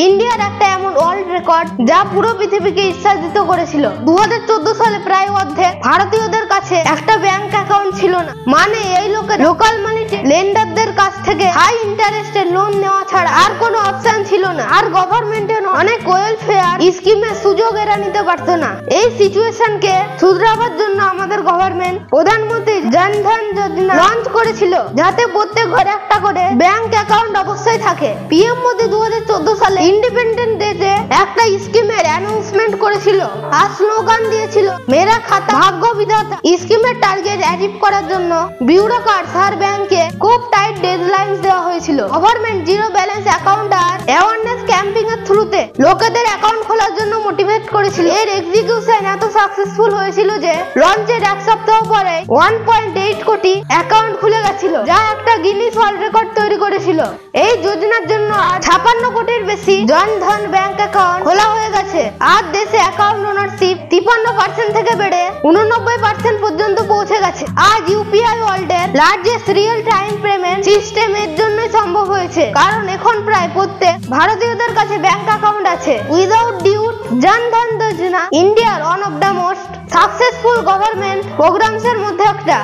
ইন্ডিয়ার একটা এমন ওয়ার্ল্ড রেকর্ড যা পুরো পৃথিবীকে ঈর্ষান্বিত করেছিল। 2014 সালে প্রায় অর্ধেক ভারতীয়দের কাছে একটা ব্যাংক অ্যাকাউন্ট ছিল না। মানে এই লোকাল মানি লেন্ডারদের কাছ থেকে হাই ইন্টারেস্টের লোন নেওয়া ছাড়া আর কোনো অপশন ছিল না। আর গভর্নমেন্টের অনেক ওয়েলফেয়ার স্কিমের সুযোগ এরা নিতে পারতো না। এই সিচুয়েশনকে শুধরাবার জন্য আমাদের গভর্নমেন্ট প্রধানমন্ত্রী জন ধন যোজনা লঞ্চ করেছিল, যাতে প্রত্যেক ঘরে একটা করে ব্যাংক অ্যাকাউন্ট অবশ্যই থাকে। পিএম মোদি 2014 সালে ইন্ডিপেন্ডেন্স ডেতে একটা স্কিমের অ্যানাউন্সমেন্ট করেছিল আর স্লোগান দিয়েছিল মেরা খাতা ভাগ্য বিধাতা। স্কিমের টার্গেট অ্যাচিভ করার জন্য বিউরোক্র্যাটস আর ব্যাংকে খুব টাইট ডেডলাইনস দেওয়া হয়েছিল। গভর্নমেন্ট জিরো ব্যালেন্স অ্যাকাউন্ট আর অ্যাওয়ারনেস ক্যাম্পেইন এর থ্রুতে লোকেদের অ্যাকাউন্ট খোলার জন্য মোটিভেট করেছিল। এর এক্সিকিউশন এত সাকসেসফুল হয়েছিল যে লঞ্চের এক সপ্তাহ পরে 1.8 কোটি অ্যাকাউন্ট খুলে গেছিল, যা একটা গিনিস ওয়ার্ল্ড রেকর্ড তৈরি করেছিল। এই যোজনার জন্য 56 কোটির বেশি জন ধন ব্যাংক অ্যাকাউন্ট খোলা হয়ে গেছে। আর দেশে অ্যাকাউন্ট ওনারশিপ 53% থেকে বেড়ে 89% পর্যন্ত পৌঁছে গেছে। আজ ইউপিআই ওয়ার্ল্ডের largest real time payment system এর জন্যই সম্ভব হয়েছে, কারণ এখন প্রায় প্রত্যেক ভারতীয়দের কাছে ব্যাংক অ্যাকাউন্ট আছে। উইদাউট ডিউট জন ধন যোজনা ইন্ডিয়ার one of the most successful government programs এর মধ্যে একটা।